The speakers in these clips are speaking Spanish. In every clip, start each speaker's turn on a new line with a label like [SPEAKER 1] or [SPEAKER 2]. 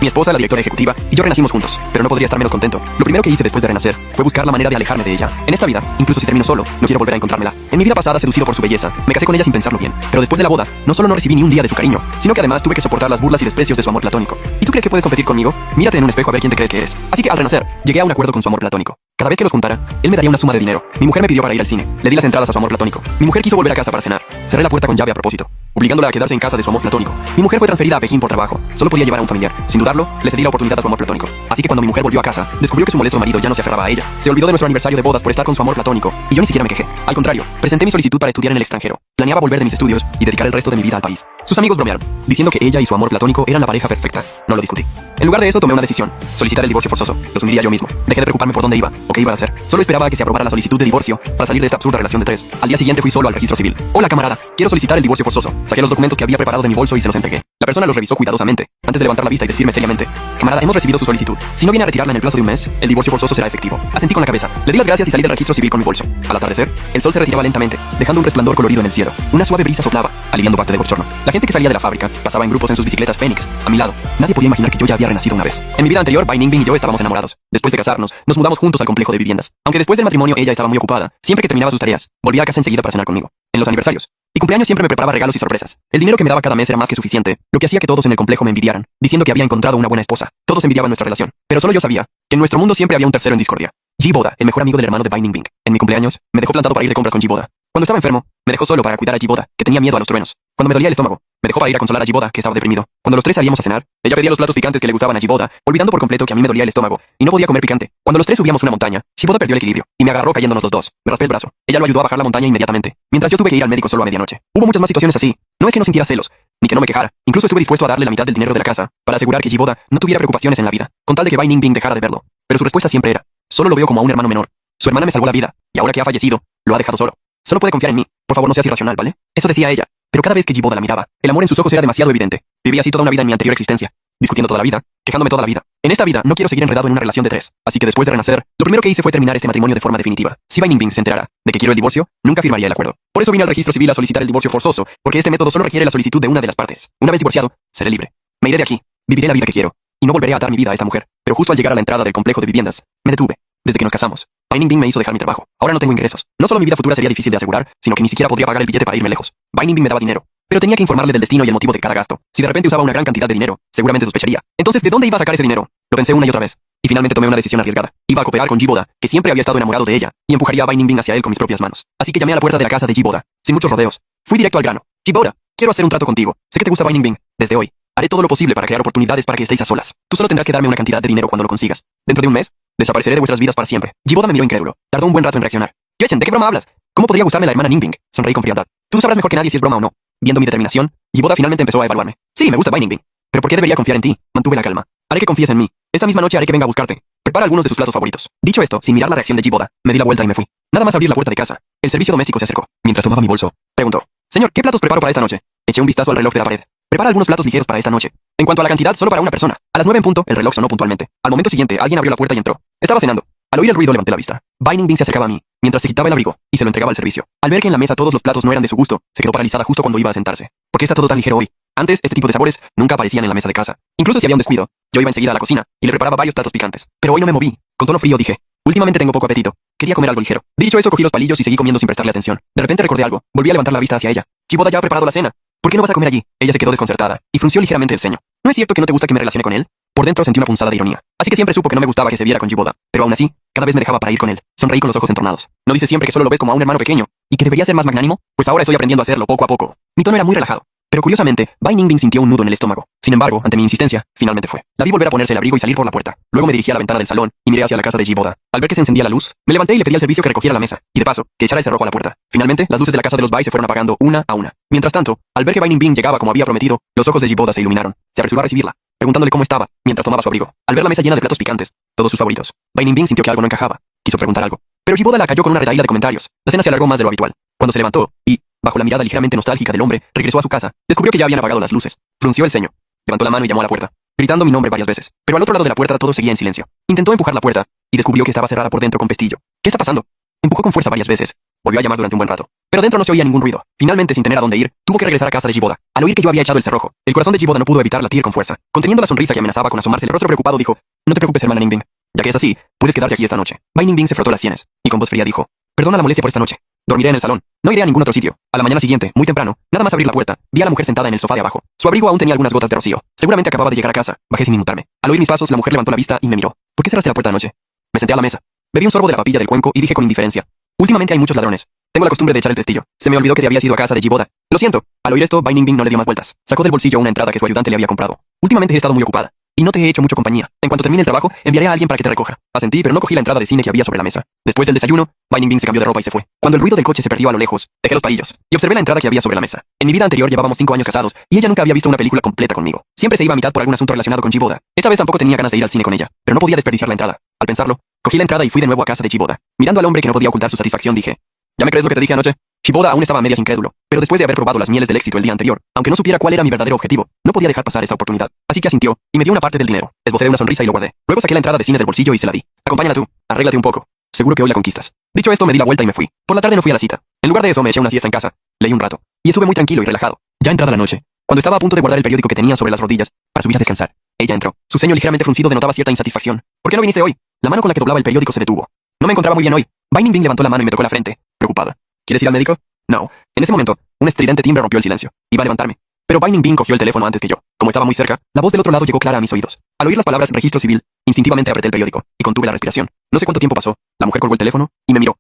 [SPEAKER 1] Mi esposa, la directora ejecutiva, y yo renacimos juntos, pero no podría estar menos contento. Lo primero que hice después de renacer fue buscar la manera de alejarme de ella. En esta vida, incluso si termino solo, no quiero volver a encontrármela. En mi vida pasada, seducido por su belleza, me casé con ella sin pensarlo bien. Pero después de la boda, no solo no recibí ni un día de su cariño, sino que además tuve que soportar las burlas y desprecios de su amor platónico. ¿Y tú crees que puedes competir conmigo? Mírate en un espejo a ver quién te crees que eres. Así que al renacer, llegué a un acuerdo con su amor platónico. Cada vez que los juntara, él me daría una suma de dinero. Mi mujer me pidió para ir al cine. Le di las entradas a su amor platónico. Mi mujer quiso volver a casa para cenar. Cerré la puerta con llave a propósito, obligándola a quedarse en casa de su amor platónico. Mi mujer fue transferida a Pekín por trabajo. Solo podía llevar a un familiar. Sin dudarlo, le cedí la oportunidad a su amor platónico. Así que cuando mi mujer volvió a casa, descubrió que su molesto marido ya no se aferraba a ella. Se olvidó de nuestro aniversario de bodas por estar con su amor platónico, y yo ni siquiera me quejé. Al contrario, presenté mi solicitud para estudiar en el extranjero. Planeaba volver de mis estudios y dedicar el resto de mi vida al país. Sus amigos bromearon, diciendo que ella y su amor platónico eran la pareja perfecta. No lo discutí. En lugar de eso, tomé una decisión: solicitar el divorcio forzoso. Lo asumiría yo mismo. Dejé de preocuparme por dónde iba o qué iba a hacer. Solo esperaba a que se aprobara la solicitud de divorcio para salir de esta absurda relación de tres. Al día siguiente fui solo al registro civil. Hola, camarada, quiero solicitar el divorcio forzoso. Saqué los documentos que había preparado de mi bolso y se los entregué. La persona los revisó cuidadosamente, antes de levantar la vista y decirme seriamente: camarada, hemos recibido su solicitud. Si no viene a retirarla en el plazo de un mes, el divorcio forzoso será efectivo. Asentí con la cabeza. Le di las gracias y salí del registro civil con mi bolso. Al atardecer, el sol se retiraba lentamente, dejando un resplandor colorido en el cielo. Una suave brisa soplaba, aliviando parte de bochorno. La gente que salía de la fábrica pasaba en grupos en sus bicicletas Fénix. A mi lado, nadie podía imaginar que yo ya había renacido una vez. En mi vida anterior, Bai Ningbing y yo estábamos enamorados. Después de casarnos, nos mudamos juntos al complejo de viviendas. Aunque después del matrimonio ella estaba muy ocupada, siempre que terminaba sus tareas, volvía a casa enseguida para cenar conmigo. En los aniversarios y cumpleaños siempre me preparaba regalos y sorpresas. El dinero que me daba cada mes era más que suficiente, lo que hacía que todos en el complejo me envidiaran, diciendo que había encontrado una buena esposa. Todos envidiaban nuestra relación, pero solo yo sabía que en nuestro mundo siempre había un tercero en discordia. Jiboda, el mejor amigo del hermano de Bai Ningbing. En mi cumpleaños, me dejó plantado para ir de compras con Jiboda. Cuando estaba enfermo, me dejó solo para cuidar a Jiboda, que tenía miedo a los truenos. Cuando me dolía el estómago, me dejó para ir a consolar a Jiboda, que estaba deprimido. Cuando los tres salíamos a cenar, ella pedía los platos picantes que le gustaban a Jiboda, olvidando por completo que a mí me dolía el estómago y no podía comer picante. Cuando los tres subíamos una montaña, Jiboda perdió el equilibrio y me agarró cayéndonos los dos. Me raspé el brazo. Ella lo ayudó a bajar la montaña inmediatamente, mientras yo tuve que ir al médico solo a medianoche. Hubo muchas más situaciones así. No es que no sintiera celos, ni que no me quejara. Incluso estuve dispuesto a darle la mitad del dinero de la casa para asegurar que Jiboda no tuviera preocupaciones en la vida, con tal de que Bai Ningbing dejara de verlo. Pero su respuesta siempre era: solo lo veo como a un hermano menor. Su hermana me salvó la vida, y ahora que ha fallecido, lo ha dejado solo. Solo puede confiar en mí. Por favor, no seas irracional, ¿vale? Eso decía ella. Pero cada vez que Jiboda la miraba, el amor en sus ojos era demasiado evidente. Vivía así toda una vida en mi anterior existencia, discutiendo toda la vida, quejándome toda la vida. En esta vida no quiero seguir enredado en una relación de tres, así que después de renacer, lo primero que hice fue terminar este matrimonio de forma definitiva. Si Bai Ningbing se enterara de que quiero el divorcio, nunca firmaría el acuerdo. Por eso vine al registro civil a solicitar el divorcio forzoso, porque este método solo requiere la solicitud de una de las partes. Una vez divorciado, seré libre. Me iré de aquí, viviré la vida que quiero, y no volveré a atar mi vida a esta mujer. Pero justo al llegar a la entrada del complejo de viviendas, me detuve. Desde que nos casamos, Bai Ningbing me hizo dejar mi trabajo. Ahora no tengo ingresos. No solo mi vida futura sería difícil de asegurar, sino que ni siquiera podría pagar el billete para irme lejos. Bai Ningbing me daba dinero, pero tenía que informarle del destino y el motivo de cada gasto. Si de repente usaba una gran cantidad de dinero, seguramente sospecharía. Entonces, ¿de dónde iba a sacar ese dinero? Lo pensé una y otra vez, y finalmente tomé una decisión arriesgada. Iba a cooperar con Jiboda, que siempre había estado enamorado de ella, y empujaría a Bai Ningbing hacia él con mis propias manos. Así que llamé a la puerta de la casa de Jiboda, sin muchos rodeos. Fui directo al grano. Jiboda, quiero hacer un trato contigo. Sé que te gusta Bai Ningbing. Desde hoy, haré todo lo posible para crear oportunidades para que estéis a solas. Tú solo tendrás que darme una cantidad de dinero cuando lo consigas. Dentro de un mes, desapareceré de vuestras vidas para siempre. Jiboda me miró incrédulo. Tardó un buen rato en reaccionar. Yochen, ¿de qué broma hablas? ¿Cómo podría gustarme la hermana Ningbing? Sonreí con frialdad. Tú sabrás mejor que nadie si es broma o no. Viendo mi determinación, Jiboda finalmente empezó a evaluarme. Sí, me gusta Bai Ningbing. ¿Pero por qué debería confiar en ti? Mantuve la calma. Haré que confíes en mí. Esta misma noche haré que venga a buscarte. Prepara algunos de sus platos favoritos. Dicho esto, sin mirar la reacción de Jiboda, me di la vuelta y me fui. Nada más abrir la puerta de casa, el servicio doméstico se acercó. Mientras tomaba mi bolso, preguntó: Señor, ¿qué platos preparo para esta noche? Eché un vistazo al reloj de la pared. Prepara algunos platos ligeros para esta noche. En cuanto a la cantidad, solo para una persona. A las 9 en punto, el reloj sonó puntualmente. Al momento siguiente, alguien abrió la puerta y entró. Estaba cenando. Al oír el ruido, levanté la vista. Bai Ningbing se acercaba a mí, mientras se quitaba el abrigo, y se lo entregaba al servicio. Al ver que en la mesa todos los platos no eran de su gusto, se quedó paralizada justo cuando iba a sentarse. ¿Por qué está todo tan ligero hoy? Antes, este tipo de sabores nunca aparecían en la mesa de casa. Incluso si había un descuido, yo iba enseguida a la cocina y le preparaba varios platos picantes. Pero hoy no me moví. Con tono frío dije: últimamente tengo poco apetito. Quería comer algo ligero. Dicho eso, cogí los palillos y seguí comiendo sin prestarle atención. De repente recordé algo. Volví a levantar la vista hacia ella. Jiboda ya ha preparado la cena. ¿Por qué no vas a comer allí? Ella se quedó desconcertada y frunció ligeramente el ceño. ¿No es cierto que no te gusta que me relacione con él? Por dentro sentí una punzada de ironía. Así que siempre supo que no me gustaba que se viera con Jiboda. Pero aún así, cada vez me dejaba para ir con él. Sonreí con los ojos entornados. ¿No dices siempre que solo lo ves como a un hermano pequeño y que debería ser más magnánimo? Pues ahora estoy aprendiendo a hacerlo poco a poco. Mi tono era muy relajado. Pero curiosamente, Bai Ningbing sintió un nudo en el estómago. Sin embargo, ante mi insistencia, finalmente fue. La vi volver a ponerse el abrigo y salir por la puerta. Luego me dirigí a la ventana del salón y miré hacia la casa de Jiboda. Al ver que se encendía la luz, me levanté y le pedí al servicio que recogiera la mesa, y de paso, que echara el cerrojo a la puerta. Finalmente, las luces de la casa de los Bai se fueron apagando una a una. Mientras tanto, al ver que Bai Ningbing llegaba como había prometido, los ojos de Jiboda se iluminaron. Se apresuró a recibirla, preguntándole cómo estaba, mientras tomaba su abrigo. Al ver la mesa llena de platos picantes, todos sus favoritos, Bai Ningbing sintió que algo no encajaba. Quiso preguntar algo, pero Jiboda la cayó con una retahíla de comentarios. La cena se alargó más de lo habitual. Cuando se levantó y, bajo la mirada ligeramente nostálgica del hombre, regresó a su casa, descubrió que ya habían apagado las luces. Frunció el ceño, levantó la mano y llamó a la puerta, gritando mi nombre varias veces. Pero al otro lado de la puerta todo seguía en silencio. Intentó empujar la puerta y descubrió que estaba cerrada por dentro con pestillo. ¿Qué está pasando? Empujó con fuerza varias veces. Volvió a llamar durante un buen rato. pero dentro no se oía ningún ruido. Finalmente, sin tener a dónde ir, tuvo que regresar a casa de Jiboda. Al oír que yo había echado el cerrojo, el corazón de Jiboda no pudo evitar latir con fuerza. Conteniendo la sonrisa que amenazaba con asomarse el rostro preocupado, dijo: no te preocupes, hermana Ningbing. Ya que es así, puedes quedarte aquí esta noche. Bai Ningbing se frotó las sienes y con voz fría dijo: perdona la molestia por esta noche. Dormiré en el salón. No iré a ningún otro sitio. A la mañana siguiente, muy temprano, nada más abrir la puerta, vi a la mujer sentada en el sofá de abajo. Su abrigo aún tenía algunas gotas de rocío. Seguramente acababa de llegar a casa. Bajé sin inmutarme. Al oír mis pasos, la mujer levantó la vista y me miró. ¿Por qué cerraste la puerta anoche? Me senté a la mesa. Bebí un sorbo de la papilla del cuenco y dije con indiferencia: últimamente hay muchos ladrones. Tengo la costumbre de echar el pestillo. Se me olvidó que te habías ido a casa de Jiboda. Lo siento. Al oír esto, Bai Ningbing no le dio más vueltas. Sacó del bolsillo una entrada que su ayudante le había comprado. Últimamente he estado muy ocupada y no te he hecho mucho compañía. En cuanto termine el trabajo, enviaré a alguien para que te recoja. Asentí, pero no cogí la entrada de cine que había sobre la mesa. Después del desayuno, Bai Ningbing se cambió de ropa y se fue. Cuando el ruido del coche se perdió a lo lejos, dejé los palillos y observé la entrada que había sobre la mesa. En mi vida anterior llevábamos 5 años casados y ella nunca había visto una película completa conmigo. Siempre se iba a mitad por algún asunto relacionado con Jiboda. Esta vez tampoco tenía ganas de ir al cine con ella, pero no podía desperdiciar la entrada. Al pensarlo, cogí la entrada y fui de nuevo a casa de Jiboda. Mirando al hombre que no podía ocultar su satisfacción, dije: ¿ya me crees lo que te dije anoche? Jiboda aún estaba a medias incrédulo, pero después de haber probado las mieles del éxito el día anterior, aunque no supiera cuál era mi verdadero objetivo, no podía dejar pasar esta oportunidad. Así que asintió y me dio una parte del dinero. Esbocé una sonrisa y lo guardé. Luego saqué la entrada de cine del bolsillo y se la di. Acompáñala tú. Arréglate un poco. Seguro que hoy la conquistas. Dicho esto, me di la vuelta y me fui. Por la tarde no fui a la cita. En lugar de eso, me eché una siesta en casa. Leí un rato y estuve muy tranquilo y relajado. Ya entrada la noche, cuando estaba a punto de guardar el periódico que tenía sobre las rodillas para subir a descansar, ella entró. Su ceño ligeramente fruncido denotaba cierta insatisfacción. ¿Por qué no viniste hoy? La mano con la que doblaba el periódico se detuvo. No me encontraba muy bien hoy. Bai Ningbing levantó la mano y me tocó la frente, preocupada. ¿Quieres ir al médico? No. En ese momento, un estridente timbre rompió el silencio. Iba a levantarme, pero Bai Ningbing cogió el teléfono antes que yo. Como estaba muy cerca, la voz del otro lado llegó clara a mis oídos. Al oír las palabras registro civil, instintivamente apreté el periódico y contuve la respiración. No sé cuánto tiempo pasó. La mujer colgó el teléfono y me miró.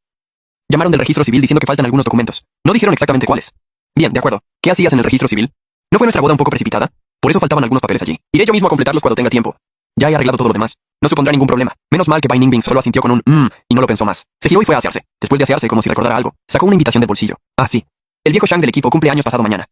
[SPEAKER 1] Llamaron del registro civil diciendo que faltan algunos documentos. No dijeron exactamente cuáles. Bien, de acuerdo. ¿Qué hacías en el registro civil? ¿No fue nuestra boda un poco precipitada? Por eso faltaban algunos papeles allí. Iré yo mismo a completarlos cuando tenga tiempo. Ya he arreglado todo lo demás. No supondrá ningún problema. Menos mal que Bai Ningbing solo asintió con un y no lo pensó más. Se giró y fue a asearse. Después de asearse, como si recordara algo, sacó una invitación del bolsillo. Ah, sí. El viejo Shang del equipo cumple años pasado mañana.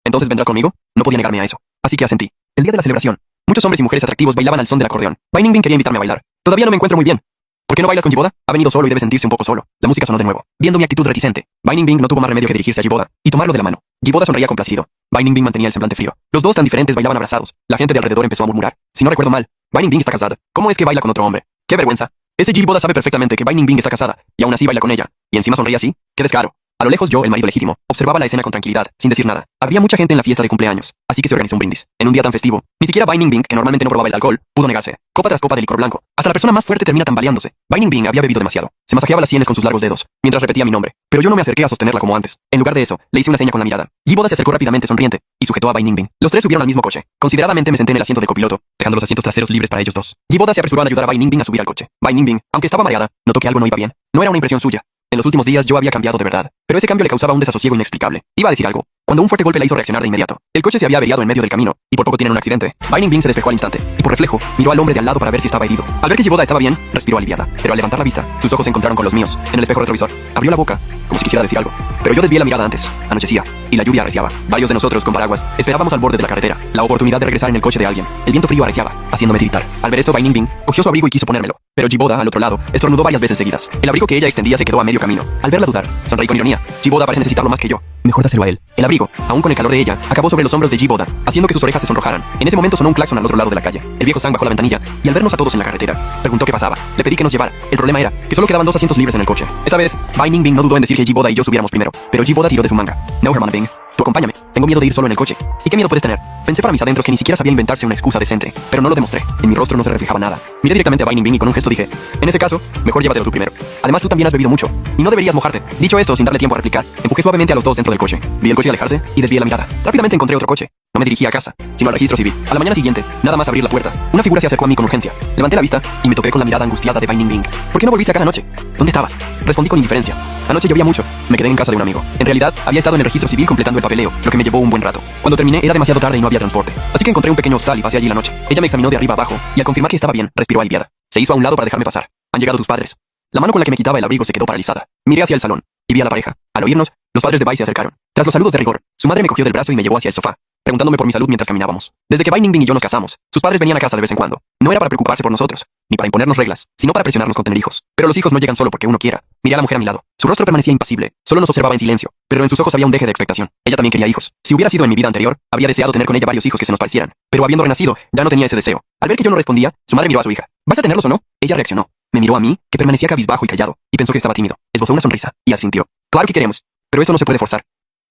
[SPEAKER 1] ¿Entonces vendrás conmigo? No podía negarme a eso. Así que asentí. El día de la celebración, muchos hombres y mujeres atractivos bailaban al son del acordeón. Bai Ningbing quería invitarme a bailar. Todavía no me encuentro muy bien. ¿Por qué no bailas con Jiboda? Ha venido solo y debe sentirse un poco solo. La música sonó de nuevo. Viendo mi actitud reticente, Bai Ningbing no tuvo más remedio que dirigirse a Jiboda y tomarlo de la mano. Jiboda sonreía complacido. Bai Ningbing mantenía el semblante frío. Los dos tan diferentes bailaban abrazados. La gente de alrededor empezó a murmurar. Si no recuerdo mal, Bai Ningbing está casada. ¿Cómo es que baila con otro hombre? ¡Qué vergüenza! Ese Jiboda sabe perfectamente que Bai Ningbing está casada y aún así baila con ella. Y encima sonríe así. ¡Qué descaro! A lo lejos yo, el marido legítimo, observaba la escena con tranquilidad, sin decir nada. Había mucha gente en la fiesta de cumpleaños, así que se organizó un brindis. En un día tan festivo, ni siquiera Bai Ningbing, que normalmente no probaba el alcohol, pudo negarse. Copa tras copa de licor blanco. Hasta la persona más fuerte termina tambaleándose. Bai Ningbing había bebido demasiado. Se masajeaba las sienes con sus largos dedos, mientras repetía mi nombre. Pero yo no me acerqué a sostenerla como antes. En lugar de eso, le hice una seña con la mirada. Jiboda se acercó rápidamente sonriente y sujetó a Bai Ningbing. Los tres subieron al mismo coche. Consideradamente me senté en el asiento de copiloto, dejando los asientos traseros libres para ellos dos. Jiboda se apresuró a ayudar a Bai Ningbing a subir al coche. Bai Ningbing, aunque estaba mareada, notó que algo no iba bien. No era una impresión suya. En los últimos días yo había cambiado de verdad, pero ese cambio le causaba un desasosiego inexplicable. Iba a decir algo, cuando un fuerte golpe la hizo reaccionar de inmediato. El coche se había averiado en medio del camino, y por poco tienen un accidente. Bai Ningbing se despejó al instante, y por reflejo, miró al hombre de al lado para ver si estaba herido. Al ver que Jiboda estaba bien, respiró aliviada, pero al levantar la vista, sus ojos se encontraron con los míos, en el espejo retrovisor. Abrió la boca, como si quisiera decir algo, pero yo desvié la mirada antes. Anochecía, y la lluvia arreciaba. Varios de nosotros, con paraguas, esperábamos al borde de la carretera, la oportunidad de regresar en el coche de alguien. El viento frío arreciaba, haciéndome tiritar. Al ver esto, Bai Ningbing cogió su abrigo y quiso ponérmelo, pero Jiboda, al otro lado, estornudó varias veces seguidas. El abrigo que ella extendía se quedó a medio camino. Al verla dudar, sonreí con ironía. Jiboda parece necesitarlo más que yo. Mejor dáselo a él. El abrigo, aún con el calor de ella, acabó sobre los hombros de Jiboda, haciendo que sus orejas se sonrojaran. En ese momento sonó un claxon al otro lado de la calle. El viejo Sang bajó la ventanilla y al vernos a todos en la carretera, preguntó qué pasaba. Le pedí que nos llevara. El problema era que solo quedaban 2 asientos libres en el coche. Esta vez, Bai Ningbing no dudó en decir que Jiboda y yo subiéramos primero, pero Jiboda tiró de su manga. No, hermana Bing. Tú acompáñame. Tengo miedo de ir solo en el coche. ¿Y qué miedo puedes tener? Pensé para mis adentros que ni siquiera sabía inventarse una excusa decente, pero no lo demostré. En mi rostro no se reflejaba nada. Miré directamente a Bai Ningbing y con un gesto dije: en ese caso, mejor llévatelo tú primero. Además, tú también has bebido mucho y no deberías mojarte. Dicho esto, sin darle tiempo a replicar, empujé suavemente a los dos dentro del coche. Vi el coche alejarse y desvié la mirada. Rápidamente encontré otro coche. No me dirigí a casa, sino al registro civil. A la mañana siguiente, nada más abrir la puerta, una figura se acercó a mí con urgencia. Levanté la vista y me topé con la mirada angustiada de Bai Ningbing. ¿Por qué no volviste a casa anoche? ¿Dónde estabas? Respondí con indiferencia. Anoche llovía mucho. Me quedé en casa de un amigo. En realidad, había estado en el registro civil completando el papeleo, lo que me llevó un buen rato. Cuando terminé, era demasiado tarde y no había transporte. Así que encontré un pequeño hostal y pasé allí la noche. Ella me examinó de arriba abajo y al confirmar que estaba bien, respiró aliviada. Se hizo a un lado para dejarme pasar. Han llegado tus padres. La mano con la que me quitaba el abrigo se quedó paralizada. Miré hacia el salón y vi a la pareja. Al oírnos, los padres de Bai se acercaron. Tras los saludos de rigor, su madre me cogió del brazo y me llevó hacia el sofá, preguntándome por mi salud mientras caminábamos. Desde que Bai Ningbing y yo nos casamos, sus padres venían a casa de vez en cuando. No era para preocuparse por nosotros, ni para imponernos reglas, sino para presionarnos con tener hijos. Pero los hijos no llegan solo porque uno quiera. Miré a la mujer a mi lado. Su rostro permanecía impasible. Solo nos observaba en silencio, pero en sus ojos había un deje de expectación. Ella también quería hijos. Si hubiera sido en mi vida anterior, habría deseado tener con ella varios hijos que se nos parecieran. Pero habiendo renacido, ya no tenía ese deseo. Al ver que yo no respondía, su madre miró a su hija. ¿Vas a tenerlos o no? Ella reaccionó. Me miró a mí, que permanecía cabizbajo y callado, y pensó que estaba tímido. Esbozó una sonrisa y asintió. Claro que queremos. Pero eso no se puede forzar.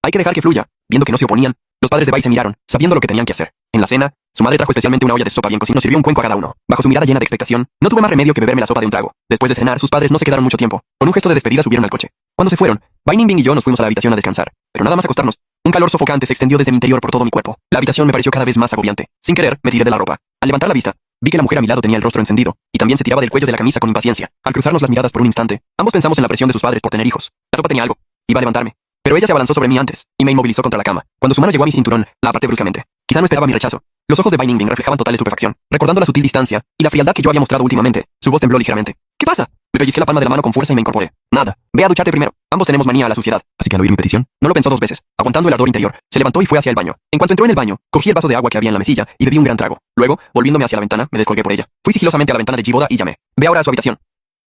[SPEAKER 1] Hay que dejar que fluya. Viendo que no se oponían, los padres de Bai se miraron, sabiendo lo que tenían que hacer. En la cena, su madre trajo especialmente una olla de sopa bien cocinada y nos sirvió un cuenco a cada uno. Bajo su mirada llena de expectación, no tuve más remedio que beberme la sopa de un trago. Después de cenar, sus padres no se quedaron mucho tiempo. Con un gesto de despedida subieron al coche. Cuando se fueron, Bai Ningbing y yo nos fuimos a la habitación a descansar. Pero nada más acostarnos, un calor sofocante se extendió desde mi interior por todo mi cuerpo. La habitación me pareció cada vez más agobiante. Sin querer, me tiré de la ropa. Al levantar la vista, vi que la mujer a mi lado tenía el rostro encendido, y también se tiraba del cuello de la camisa con impaciencia. Al cruzarnos las miradas por un instante, ambos pensamos en la presión de sus padres por tener hijos. La sopa tenía algo. Iba a levantarme. Pero ella se abalanzó sobre mí antes, y me inmovilizó contra la cama. Cuando su mano llegó a mi cinturón, la aparté bruscamente. Quizá no esperaba mi rechazo. Los ojos de Bai Ningbing reflejaban total estupefacción, recordando la sutil distancia y la frialdad que yo había mostrado últimamente. Su voz tembló ligeramente. ¿Qué pasa? Me pellizqué la palma de la mano con fuerza y me incorporé. Nada. Ve a ducharte primero. Ambos tenemos manía a la suciedad. Así que al oír mi petición, no lo pensó dos veces. Aguantando el ardor interior, se levantó y fue hacia el baño. En cuanto entró en el baño, cogí el vaso de agua que había en la mesilla y bebí un gran trago. Luego, volviéndome hacia la ventana, me descolgué por ella. Fui sigilosamente a la ventana de Jiboda y llamé. Ve ahora a su habitación.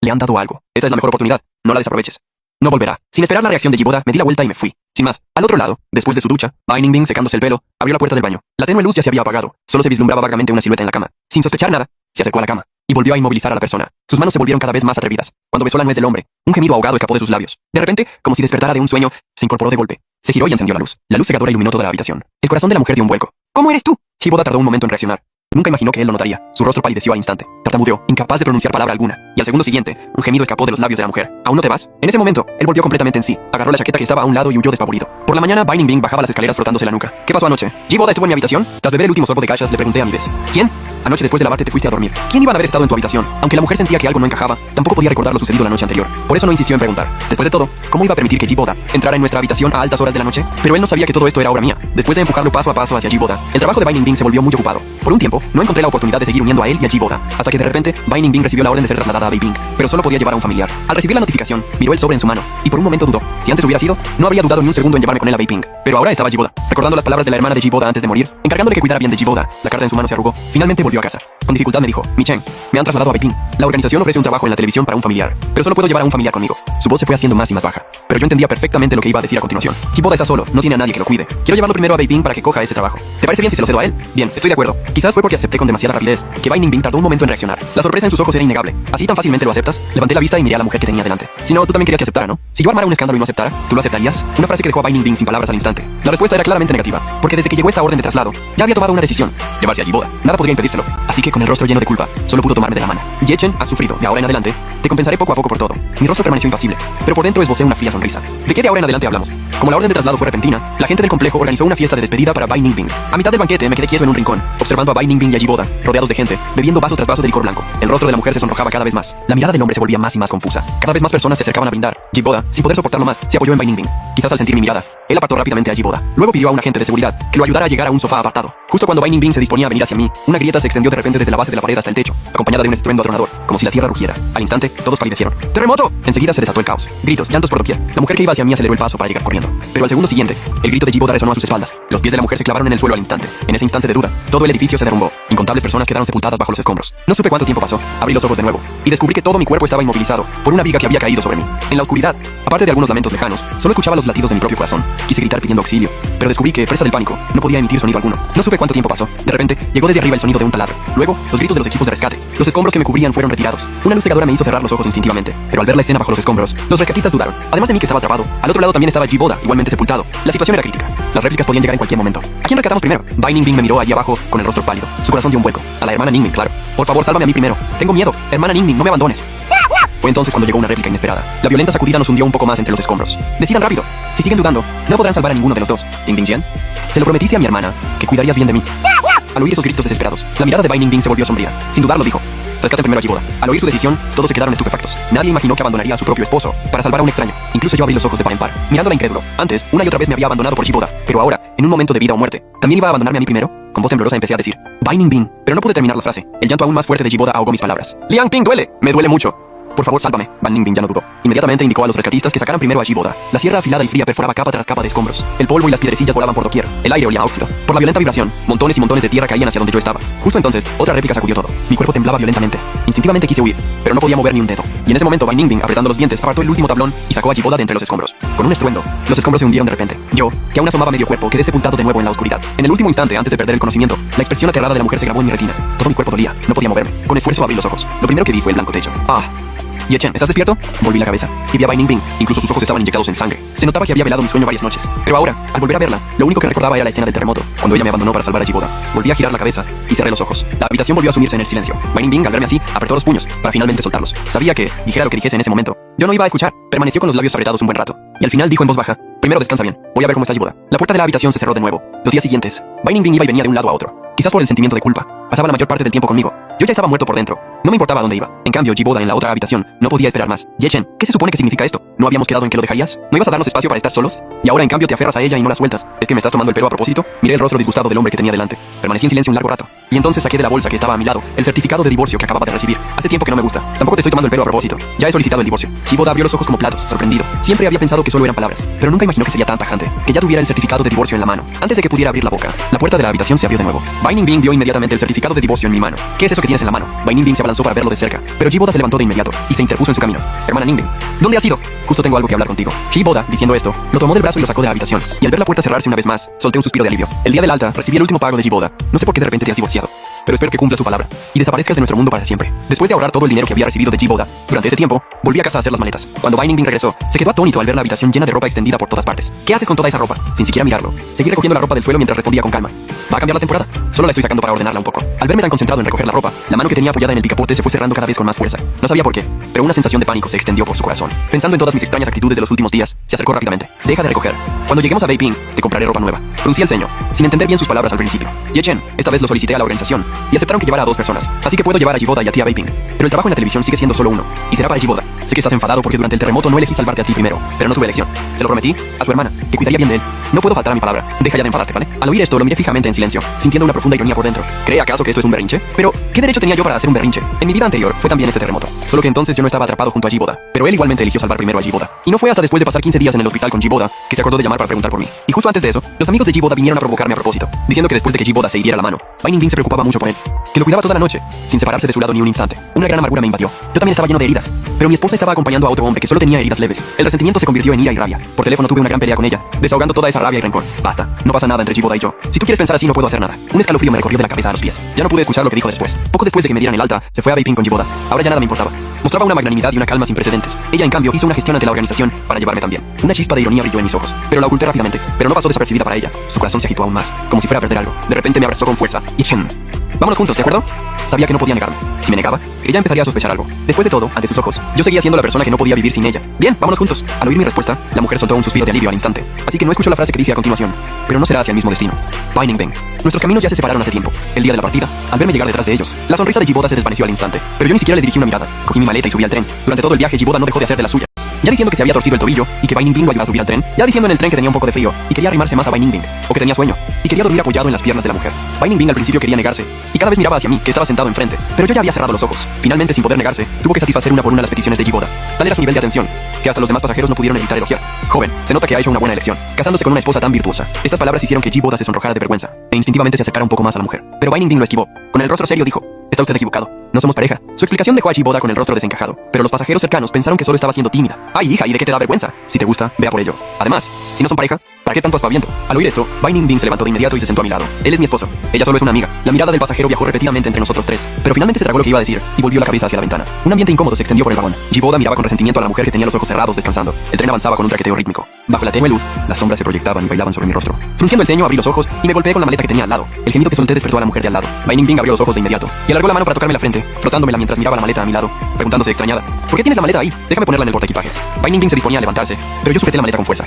[SPEAKER 1] Le han dado algo. Esta es la mejor oportunidad. No la desaproveches. No volverá. Sin esperar la reacción de Jiboda, me di la vuelta y me fui. Sin más, al otro lado, después de su ducha, Bai Ningbing, secándose el pelo, abrió la puerta del baño. La tenue luz ya se había apagado. Solo se vislumbraba vagamente una silueta en la cama. Sin sospechar nada, se acercó a la cama y volvió a inmovilizar a la persona. Sus manos se volvieron cada vez más atrevidas. Cuando besó la nuez del hombre, un gemido ahogado escapó de sus labios. De repente, como si despertara de un sueño, se incorporó de golpe. Se giró y encendió la luz. La luz cegadora iluminó toda la habitación. El corazón de la mujer dio un vuelco. ¿Cómo eres tú? Jiboda tardó un momento en reaccionar. Nunca imaginó que él lo notaría. Su rostro palideció al instante. Tartamudeó, incapaz de pronunciar palabra alguna. Y al segundo siguiente, un gemido escapó de los labios de la mujer. ¿Aún no te vas? En ese momento, él volvió completamente en sí. Agarró la chaqueta que estaba a un lado y huyó despavorido. Por la mañana, Bai Ningbing bajaba las escaleras frotándose la nuca. ¿Qué pasó anoche? ¿Jiboda estuvo en mi habitación? Tras beber el último sorbo de gachas, le pregunté a mi vez. ¿Quién? Anoche después de lavarte te fuiste a dormir. ¿Quién iba a haber estado en tu habitación? Aunque la mujer sentía que algo no encajaba, tampoco podía recordar lo sucedido la noche anterior. Por eso no insistió en preguntar. Después de todo, ¿cómo iba a permitir que Jiboda entrara en nuestra habitación a altas horas de la noche? Pero él no sabía que todo esto era obra mía. Después de empujarlo paso a paso hacia Jiboda, el trabajo de Bai Ningbing se volvió muy ocupado. Por un tiempo, no encontré la oportunidad de seguir uniendo a él y a Jiboda, hasta que de repente, Bai Ningbing recibió la orden de ser trasladada a Beiping, pero solo podía llevar a un familiar. Al recibir la notificación, miró el sobre en su mano, y por un momento dudó. Si antes hubiera sido, no habría dudado ni un segundo en llevarme con él a Beiping. Pero ahora estaba Jiboda, recordando las palabras de la hermana de Jiboda antes de morir, encargándole que cuidara bien de Jiboda. La carta en su mano se arrugó. Finalmente volvió a casa. Con dificultad me dijo, Michen, me han trasladado a Beiping. La organización ofrece un trabajo en la televisión para un familiar, pero solo puedo llevar a un familiar conmigo. Su voz se fue haciendo más y más baja, pero yo entendía perfectamente lo que iba a decir a continuación. Jiboda está solo, no tiene a nadie que lo cuide. Quiero llevarlo primero a Beiping para que coja ese trabajo. ¿Te parece bien si se lo cedo a él? Bien, estoy de acuerdo. Quizás fue porque acepté con demasiada rapidez que Bai Ningbing tardó un momento en reaccionar. La sorpresa en sus ojos era innegable. ¿Así tan fácilmente lo aceptas? Levanté la vista y miré a la mujer que tenía delante. Si no, tú también querías que aceptara, ¿no? Si yo armara un escándalo y no aceptara, ¿tú lo aceptarías? Una frase que dejó a Bai Ningbing sin palabras al instante. La respuesta era claramente negativa, porque desde que llegó esta orden de traslado, ya había tomado una decisión: llevarse a Jiboda. Nada podría impedírselo. Así que con el rostro lleno de culpa, solo pudo tomarme de la mano. Yechen, has sufrido. De ahora en adelante, te compensaré poco a poco por todo. Mi rostro permaneció impasible, pero por dentro esbocé una fría sonrisa. ¿De qué de ahora en adelante hablamos? Como la orden de traslado fue repentina, la gente del complejo organizó una fiesta de despedida para Bai Ningbing. A mitad del banquete me quedé quieto en un rincón, observando a Bai Ningbing y a Jiboda, rodeados de gente, bebiendo vaso tras vaso de licor blanco. El rostro de la mujer se sonrojaba cada vez más. La mirada del hombre se volvía más y más confusa. Cada vez más personas se acercaban a brindar. Jiboda, sin poder soportarlo más, se apoyó en Bai Ningbing. Quizás al sentir mi mirada, él apartó rápidamente a Jiboda. Luego pidió a un agente de seguridad que lo ayudara a llegar a un sofá apartado. Justo cuando Bai Ningbing se disponía a venir hacia mí, una grieta se extendió de repente desde la base de la pared hasta el techo, acompañada de un estruendo atronador, como si la tierra rugiera. Al instante, todos palidecieron. ¡Terremoto! Enseguida se desató el caos. Gritos, llantos por doquier. La mujer que iba hacia mí aceleró el paso para llegar corriendo. Pero al segundo siguiente, el grito de Jiboda resonó a sus espaldas. Los pies de la mujer se clavaron en el suelo al instante. En ese instante de duda, todo el edificio se derrumbó. Incontables personas quedaron sepultadas bajo los escombros. No supe cuánto tiempo pasó. Abrí los ojos de nuevo y descubrí que todo mi cuerpo estaba inmovilizado por una viga que había caído sobre mí. En la oscuridad, aparte de algunos lamentos lejanos, solo escuchaba los latidos de mi propio corazón. Quise gritar pidiendo auxilio, pero descubrí que, presa del pánico, no podía emitir sonido alguno. No supe cuánto tiempo pasó. De repente, llegó desde arriba el sonido de un taladro. Luego, los gritos de los equipos de rescate. Los escombros que me cubrían fueron retirados. Una luz cegadora me hizo cerrar los ojos instintivamente, pero al ver la escena bajo los escombros, los rescatistas dudaron. Además de mí que estaba atrapado, al otro lado también estaba Jiboda, igualmente sepultado. La situación era crítica. Las réplicas podían llegar en cualquier momento. ¿A quién rescatamos primero? Bai Ningbing me miró allí abajo con el rostro pálido. Su corazón dio un vuelco. A la hermana Ningbing, claro. Por favor, sálvame a mí primero. Tengo miedo. Hermana Ningbing, no me abandones. Fue entonces cuando llegó una réplica inesperada. La violenta sacudida nos hundió un poco más entre los escombros. Decidan rápido. Si siguen dudando, no podrán salvar a ninguno de los dos. Ningbing Jian, se lo prometiste a mi hermana, que cuidarías bien de mí. Al oír esos gritos desesperados, la mirada de Bai Ningbing se volvió sombría. Sin dudarlo dijo: rescaten primero a Jiboda. Al oír su decisión, todos se quedaron estupefactos. Nadie imaginó que abandonaría a su propio esposo para salvar a un extraño. Incluso yo abrí los ojos de par en par, mirándola incrédulo. Antes, una y otra vez me había abandonado por Jiboda, pero ahora, en un momento de vida o muerte, ¿también iba a abandonarme a mí primero? Con voz temblorosa empecé a decir: Bai Ningbing, pero no pude terminar la frase. El llanto aún más fuerte de Jiboda ahogó mis palabras. Liang Ping, duele. Me duele mucho. Por favor, sálvame. Bai Ningbing ya no dudó. Inmediatamente indicó a los rescatistas que sacaran primero a Jiboda. La sierra afilada y fría perforaba capa tras capa de escombros. El polvo y las piedrecillas volaban por doquier. El aire olía a óxido. Por la violenta vibración, montones y montones de tierra caían hacia donde yo estaba. Justo entonces, otra réplica sacudió todo. Mi cuerpo temblaba violentamente. Instintivamente quise huir, pero no podía mover ni un dedo. Y en ese momento Bai Ningbing, apretando los dientes, apartó el último tablón y sacó a Jiboda de entre los escombros. Con un estruendo, los escombros se hundieron de repente. Yo, que aún asomaba medio cuerpo, quedé sepultado de nuevo en la oscuridad. En el último instante, antes de perder el conocimiento, la expresión aterrada de la mujer se grabó en mi retina. Todo mi cuerpo dolía. No podía moverme. Con esfuerzo abrí los ojos. Lo primero que vi fue el blanco techo. Yechen, ¿estás despierto? Volví la cabeza y vi a Bai Ningbing. Incluso sus ojos estaban inyectados en sangre. Se notaba que había velado mi sueño varias noches. Pero ahora, al volver a verla, lo único que recordaba era la escena del terremoto, cuando ella me abandonó para salvar a Jiboda. Volví a girar la cabeza y cerré los ojos. La habitación volvió a sumirse en el silencio. Bai Ningbing, al verme así, apretó los puños para finalmente soltarlos. Sabía que, dijera lo que dijese en ese momento, yo no iba a escuchar. Permaneció con los labios apretados un buen rato. Y al final dijo en voz baja: primero descansa bien. Voy a ver cómo está Jiboda. La puerta de la habitación se cerró de nuevo. Los días siguientes, Bai Ningbing iba y venía de un lado a otro. Quizás por el sentimiento de culpa. Pasaba la mayor parte del tiempo conmigo. Yo ya estaba muerto por dentro. No me importaba a dónde iba. En cambio, Jiboda en la otra habitación no podía esperar más. Yechen, ¿qué se supone que significa esto? ¿No habíamos quedado en que lo dejarías? ¿No ibas a darnos espacio para estar solos? Y ahora en cambio te aferras a ella y no la sueltas. ¿Es que me estás tomando el pelo a propósito? Miré el rostro disgustado del hombre que tenía delante. Permanecí en silencio un largo rato. Y entonces saqué de la bolsa que estaba a mi lado el certificado de divorcio que acababa de recibir. Hace tiempo que no me gusta. Tampoco te estoy tomando el pelo a propósito. Ya he solicitado el divorcio. Jiboda abrió los ojos como platos, sorprendido. Siempre había pensado que solo eran palabras, pero nunca imaginó que sería tan tajante, que ya tuviera el certificado de divorcio en la mano. Antes de que pudiera abrir la boca, la puerta de la habitación se abrió de nuevo. Bai Ningbing vio inmediatamente el certificado de divorcio en mi mano. ¿Qué es eso que tienes en la mano? Bai Ningbing se abalanzó para verlo de cerca, pero Jiboda se levantó de inmediato y se interpuso en su camino. Hermana Ningbing, ¿dónde has ido? Justo tengo algo que hablar contigo. Jiboda, diciendo esto, lo tomó del brazo y lo sacó de la habitación, y al ver la puerta cerrarse una vez más, solté un suspiro de alivio. El día del alta, recibí el último pago de Jiboda. No sé por qué de repente te has divorciado, pero espero que cumpla su palabra y desaparezcas de nuestro mundo para siempre. Después de ahorrar todo el dinero que había recibido de Jiboda, durante ese tiempo, volví a casa a hacer las maletas. Cuando Bai Ningbing regresó, se quedó atónito al ver la habitación llena de ropa extendida por todas partes. ¿Qué haces con toda esa ropa? Sin siquiera mirarlo, seguí recogiendo la ropa del suelo mientras respondía con calma. ¿Va a cambiar la temporada? Solo la estoy sacando para ordenarla un poco. Al verme tan concentrado en recoger la ropa, la mano que tenía apoyada en el picaporte se fue cerrando cada vez con más fuerza. No sabía por qué, pero una sensación de pánico se extendió por su corazón. Pensando en todas mis extrañas actitudes de los últimos días, se acercó rápidamente. Deja de recoger. Cuando lleguemos a Beiping, te compraré ropa nueva. Fruncí el ceño, sin entender bien sus palabras al principio. Yechen, esta vez lo solicité a la organización y aceptaron que llevara a 2 personas, así que puedo llevar a Jiboda y a ti a Beiping. Pero el trabajo en la televisión sigue siendo solo uno, y será para Jiboda. Sé que estás enfadado porque durante el terremoto no elegí salvarte a ti primero, pero no tuve elección. Se lo prometí a su hermana, que cuidaría bien de él. No puedo faltar a mi palabra. Deja ya de enfadarte, ¿vale? Al oír esto, lo miré fijamente en silencio, sintiendo una profunda ironía por dentro. ¿Cree acaso que esto es un berrinche? Pero, ¿qué derecho tenía yo para hacer un berrinche? En mi vida anterior fue también este terremoto, solo que entonces yo no estaba atrapado junto a Jiboda, pero él igualmente eligió salvar primero a Jiboda. Y no fue hasta después de pasar 15 días en el hospital con Jiboda que se acordó de llamar para preguntar por mí. Y justo antes de eso, los amigos de Jiboda vinieron a provocarme a propósito, diciendo que después de que Jiboda se hiriera la mano, Bai Ningbing se preocupaba mucho por él, que lo cuidaba toda la noche, sin separarse de su lado ni un instante. Una gran amargura me invadió. Yo también estaba lleno de heridas, pero mi esposa estaba acompañando a otro hombre que solo tenía heridas leves. El resentimiento se convirtió en ira y rabia. Por teléfono tuve una gran pelea con ella, desahogando toda esa rabia y rencor. Basta, no pasa nada entre Jiboda y yo. Si tú quieres pensar así, no puedo hacer nada. Un escalofrío me recorrió de la cabeza a los pies. Ya no pude escuchar lo que dijo después. Poco después de que me dieran el alta, se fue a Beiping con Jiboda. Ahora ya nada me importaba. Mostraba una magnanimidad y una calma sin precedentes. Ella, en cambio, hizo una gestión ante la organización para llevarme también. Una chispa de ironía brilló en mis ojos, pero la oculté rápidamente. Pero no pasó desapercibida para ella. Su corazón se agitó aún más, como si fuera a perder algo. De repente me abrazó con fuerza y chen. Vámonos juntos, ¿de acuerdo? Sabía que no podía negarme. Si me negaba, ella empezaría a sospechar algo. Después de todo, ante sus ojos, yo seguía siendo la persona que no podía vivir sin ella. Bien, vámonos juntos. Al oír mi respuesta, la mujer soltó un suspiro de alivio al instante, así que no escuchó la frase que dije a continuación. Pero no será hacia el mismo destino. Bai Ningbing. Nuestros caminos ya se separaron hace tiempo. El día de la partida, al verme llegar detrás de ellos, la sonrisa de Jiboda se desvaneció al instante. Pero yo ni siquiera le dirigí una mirada. Cogí mi maleta y subí al tren. Durante todo el viaje, Jiboda no dejó de hacer de las suyas. Ya diciendo que se había torcido el tobillo y que Bai Ningbing lo ayudaba a subir al tren. Ya diciendo en el tren que tenía un poco de frío y quería arrimarse más a Bai Ningbing. O que tenía sueño y quería dormir apoyado en las piernas de la mujer. Bai Ningbing al principio quería negarse y cada vez miraba hacia mí, que estaba sentado enfrente. Pero yo ya había cerrado los ojos. Finalmente, sin poder negarse, tuvo que satisfacer una por una las peticiones de Jiboda. Tal era su nivel de atención que hasta los demás pasajeros no pudieron evitar elogiar. Joven, se nota que ha hecho una buena elección, casándose con una esposa tan virtuosa. Estas palabras hicieron que Jiboda se sonrojara de vergüenza e instintivamente se acercara un poco más a la mujer. Pero Bai Ningbing lo esquivó. Con el rostro serio dijo: está usted equivocado. No somos pareja. Su explicación dejó a Jiboda con el rostro desencajado, pero los pasajeros cercanos pensaron que solo estaba siendo tímida. Ay, hija, ¿y de qué te da vergüenza? Si te gusta, vea por ello. Además, si no son pareja, ¿para qué tanto aspaviento? Al oír esto, Bai Ningbing se levantó de inmediato y se sentó a mi lado. Él es mi esposo. Ella solo es una amiga. La mirada del pasajero viajó repetidamente entre nosotros tres, pero finalmente se tragó lo que iba a decir y volvió la cabeza hacia la ventana. Un ambiente incómodo se extendió por el vagón. Jiboda miraba con resentimiento a la mujer que tenía los ojos cerrados descansando. El tren avanzaba con un traqueteo rítmico. Bajo la tenue luz, las sombras se proyectaban y bailaban sobre mi rostro. Frunciendo el ceño, abrí los ojos y me golpeé con la maleta que tenía al lado. El gemido que solté despertó a la mujer de al lado. Bai Ningbing abrió los ojos de inmediato y alargó la mano para tocarme la frente, frotándomela mientras miraba la maleta a mi lado, preguntándose extrañada: ¿por qué tienes la maleta ahí? Déjame ponerla en el portaequipajes. Bai Ningbing se disponía a levantarse, pero yo sujeté la maleta con fuerza.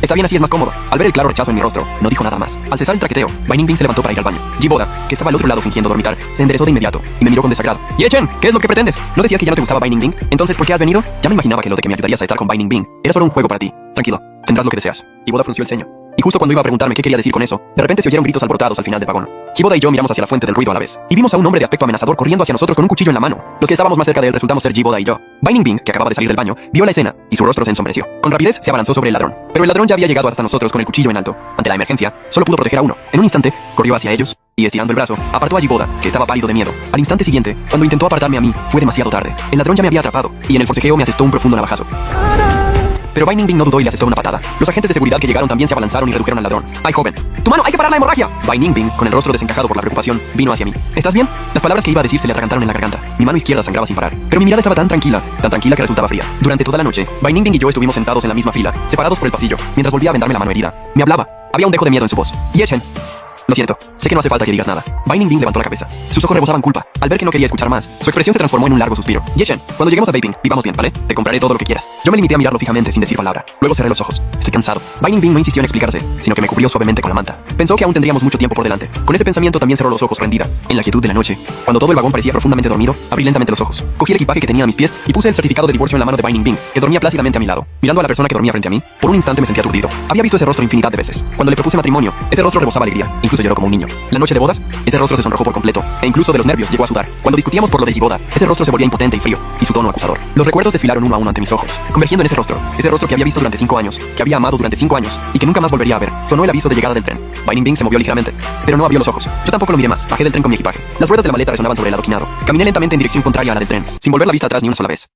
[SPEAKER 1] Está bien, así es más cómodo. Al ver el claro rechazo en mi rostro, no dijo nada más. Al cesar el traqueteo, Bai Ningbing se levantó para ir al baño. Jiboda, que estaba al otro lado fingiendo dormitar, se enderezó de inmediato y me miró con desagrado. Yechen, ¿qué es lo que pretendes? ¿No decías que ya no te gustaba Bai Ningbing? Entonces, ¿por qué has venido? Ya me imaginaba que lo de que me ayudarías a estar con Bai Ningbing era solo un juego para ti. Tranquilo, tendrás lo que deseas. Jiboda frunció el ceño. Y justo cuando iba a preguntarme qué quería decir con eso, de repente se oyeron gritos alborotados al final del vagón. Jiboda y yo miramos hacia la fuente del ruido a la vez, y vimos a un hombre de aspecto amenazador corriendo hacia nosotros con un cuchillo en la mano. Los que estábamos más cerca de él resultamos ser Jiboda y yo. Bai Ningbing, que acababa de salir del baño, vio la escena, y su rostro se ensombreció. Con rapidez se abalanzó sobre el ladrón, pero el ladrón ya había llegado hasta nosotros con el cuchillo en alto. Ante la emergencia, solo pudo proteger a uno. En un instante, corrió hacia ellos, y estirando el brazo, apartó a Jiboda, que estaba pálido de miedo. Al instante siguiente, cuando intentó apartarme a mí, fue demasiado tarde. El ladrón ya me había atrapado, y en el forcejeo me asestó un profundo navajazo. Pero Binding Bing no dudó y le asestó una patada. Los agentes de seguridad que llegaron también se abalanzaron y redujeron al ladrón. ¡Ay, joven! ¡Tu mano! ¡Hay que parar la hemorragia! Binding Bing, con el rostro desencajado por la preocupación, vino hacia mí. ¿Estás bien? Las palabras que iba a decir se le atragantaron en la garganta. Mi mano izquierda sangraba sin parar. Pero mi mirada estaba tan tranquila que resultaba fría. Durante toda la noche, Binding Bing y yo estuvimos sentados en la misma fila, separados por el pasillo, mientras volvía a vendarme la mano herida. Me hablaba. Había un dejo de miedo en su voz. Yechen. Lo siento, sé que no hace falta que digas nada. Binding Bing levantó la cabeza. Sus ojos rebosaban culpa. Al ver que no quería escuchar más, su expresión se transformó en un largo suspiro. Yeshen, cuando lleguemos a Vaping, vivamos bien, ¿vale? Te compraré todo lo que quieras. Yo me limité a mirarlo fijamente sin decir palabra. Luego cerré los ojos. Estoy cansado. Binding Bing no insistió en explicarse, sino que me cubrió suavemente con la manta. Pensó que aún tendríamos mucho tiempo por delante. Con ese pensamiento también cerró los ojos rendida. En la quietud de la noche, cuando todo el vagón parecía profundamente dormido, abrí lentamente los ojos. Cogí el equipaje que tenía a mis pies y puse el certificado de divorcio en la mano de Binding Bing, que dormía plácidamente a mi lado. Mirando a la persona que dormía frente a mí, por un instante me sentía aturdido. Había visto ese rostro infinidad de veces. Cuando le propuse matrimonio, ese rostro rebosaba alegría. Incluso lloró como un niño. La noche de bodas, ese rostro se sonrojó por completo, e incluso de los nervios llegó a sudar. Cuando discutíamos por lo de Giboda, ese rostro se volvía impotente y frío, y su tono acusador. Los recuerdos desfilaron uno a uno ante mis ojos, convergiendo en ese rostro que había visto durante 5 años, que había amado durante 5 años, y que nunca más volvería a ver. Sonó el aviso de llegada del tren. Binding Bing se movió ligeramente, pero no abrió los ojos. Yo tampoco lo miré más. Bajé del tren con mi equipaje. Las ruedas de la maleta resonaban sobre el adoquinado. Caminé lentamente en dirección contraria a la del tren, sin volver la vista atrás ni una sola vez.